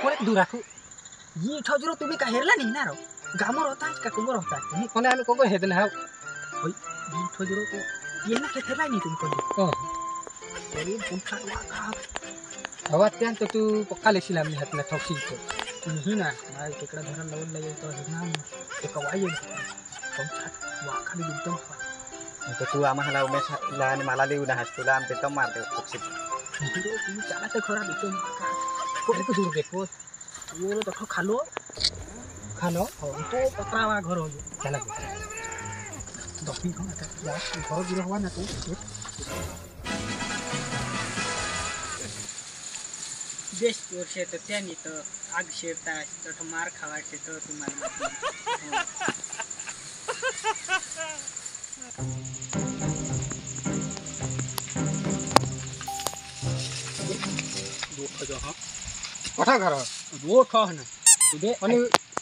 कोण दुराखू ये ठजरो तुम्ही काय हेरला नाही ना रो गामर होता का कुमर होता तुम्ही कोणा आम्ही कोको हेदले हाव होय ये ठजरो तो ये ना हेरला नाही तुम्ही कोणी तरी पुंठा वाका हवा त्यान तो तू पक्का लेशील आम्ही हातला ठोकशील तो तुम्ही ना माय तिकडे धरण लावून लागेल तो ना ते कवाई पुंठा वाका मी एकदम तो तू आम्हाला उमेशला आणि मला लिहून आहेस तुला आमचे एकदम मारते पक्षी तुम्ही चला तर खरा देतो कोणी को दूर देखो वो तो खालो खालो और तो पतरा घर हो चला दफी खाना था घर गिरा हुआ ना तो बेस्ट तोर से तो त्यानी तो आग शेरता तो मार खावायचे तो तुम्हाला जो हाँ कठा घर रोड खा ना तुझे आणि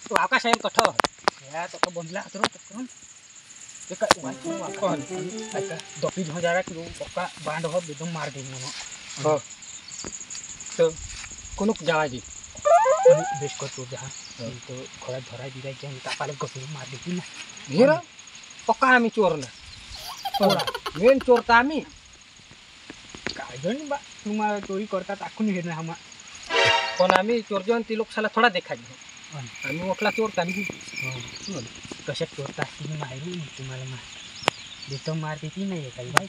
तो आकाश आहे कठा या तो बंदला तो कौन एक वाको ऐका दपी हो जा रहा कि पक्का बांध हो एकदम मार दे मनो हां तो कोनो जावा जी बेस को तो जहां तो खरा धरा दिरा के हम तापाले गपी मार देती ना हेरा पक्का आम्ही चोर ना थोडा मेन चोर ता आम्ही काय जण बा तुम्हाला चोरी करतात आखून हे ना हम पण आम्ही चोरजन ती लोक साला थोडा देखा घेऊ आम्ही ओखला चोरता आम्ही कशा चोरता तुम्ही माहिती तुम्हाला देतो मार देती नाही काही बाई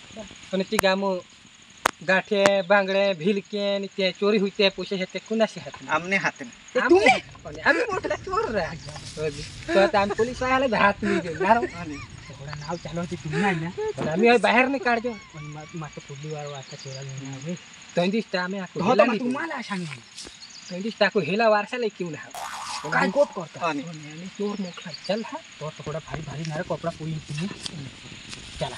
पण ती गाम गाठे बांगडे भिलके आणि ते चोरी होते पैसे हे ते कुणाशी हात आमने हात तुम्ही आम्ही मोठा चोर राहा तो आता आम्ही पोलीस आले हात नाही देणार थोडा नाव चालू होती तुम्ही नाही ना पण आम्ही बाहेर नाही काढतो पण मात्र पुढली वार वाजता चोरा घेऊन तंदिस आम्ही तुम्हाला सांगू तंदिस टाकू हेला वारसाला क्यों ना काय गोट करता आणि चोर मोठा चल हा तो थोडा भारी भारी नारे कपडा पोई तुम्ही चला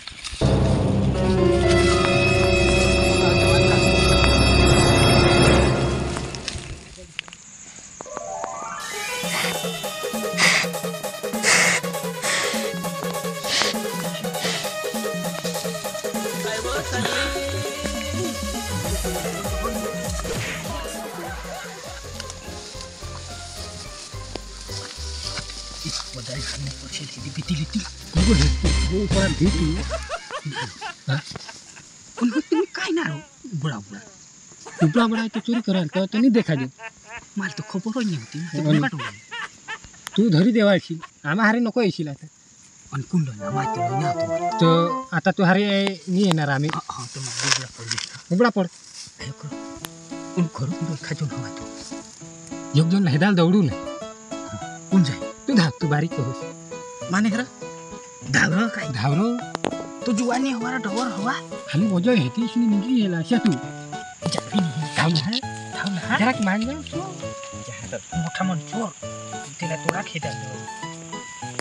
बधाई खाने पक्षी थी बीती लेती वो ऊपर भीती हां उनको तुम काय ना बड़ा बड़ा बड़ा बड़ा तो चोरी करा तो नहीं देखा दे माल तो खबर नहीं होती तू धरी देवायची आम्हा हारी नको येशील आता आणि कुंडला माहिती नाही ना तो आता तू हारी नाही येणार आम्ही हां तो मला उबडा पड उन खरं खाजून हवा तो एक जण हेदाल दौडू ना कोण जाय तू धाव तू बारीक होस माने खरा धावरो काय धावरो तो जुवानी हमारा डवर हवा खाली मजा हेती इसनी निगी हेला शा तू जावी नहीं धाव ना जरा मान जा जहां तो मोठा मन चोर तिला तोडा खेदा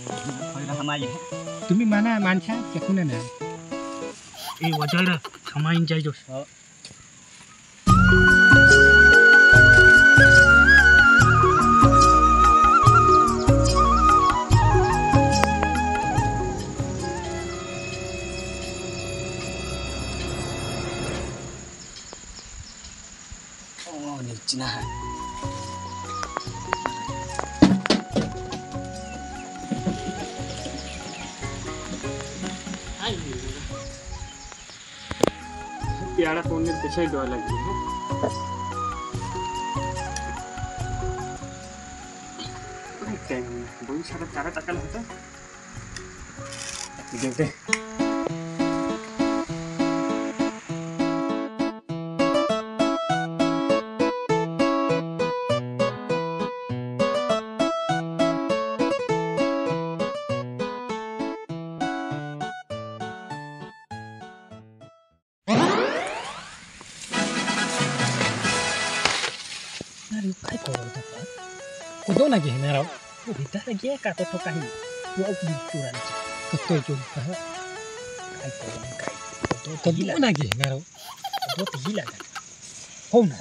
पहिला हमाई तुम्ही माना मानसा केकुना ना ए वजर समाइन जाय जोस Cina. प्यारा फोन में पीछे डोर लगी है बहुत सारा चारा टकल होता देखते काय करत कुठं ना घेणार भीतर घे का तो काही चोरांची कतोय चोर काय करू काय कधी ना घेणार तो ही लागा हो ना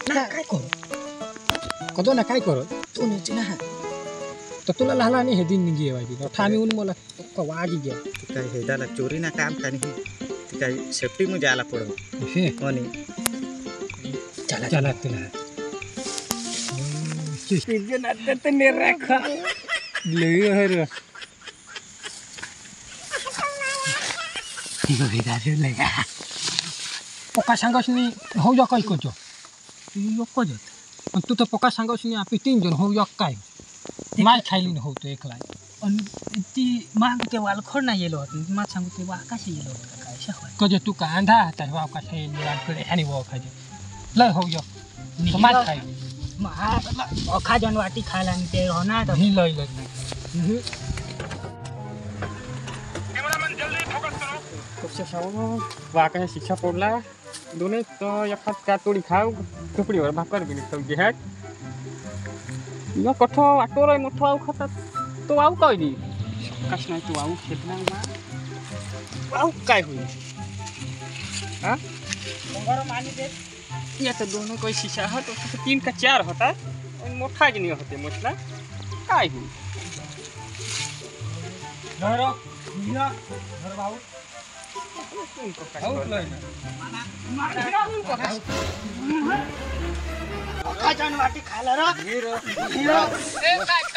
काय करू कतो ना काय करू तो नीचे ना तर तुला लहान हे दिन निघी येवायची ठामी ऊन मला वाजी घ्या काय हे दाला चोरी ना काम का नाही काही सेफ्टी मध्ये जायला पडो कोणी चला तुला सीजन आता तर निराखा लई हर पका सांगासनी हो या काय करतो तू नको जात पण तू तर पका सांगासनी आपली 3 जण हो या काय माल खायली होतो एकला आणि ती माग ते वालखोड नाही गेलो होतं मला सांगू ते आकाश गेलो होतं काय शहर कजे तू का अंधा आता आकाश हे निराकडे आणि वो खाजे लय हो या माल खायली खाजन वाटी खायला आणि ते होणार ही लय लय कसे शाव वाकाने शिक्षा पडला दोन्ही तर एखाद त्या तोडी खाव झोपडीवर भाकर गेली सब्जी हॅट या कठो आटोर मोठो आव खातात तो आव काय दी कश नाही तू आव खेत नाही ना आव काय होईल हा बरोबर मानी दे या तर दोनों कोई शिक्षा हा तो 3 का 4 होता आणि मोठा गिनी होते मोठला काय होईल घर निया घर भाऊ खाजन वाटी खायला रा काय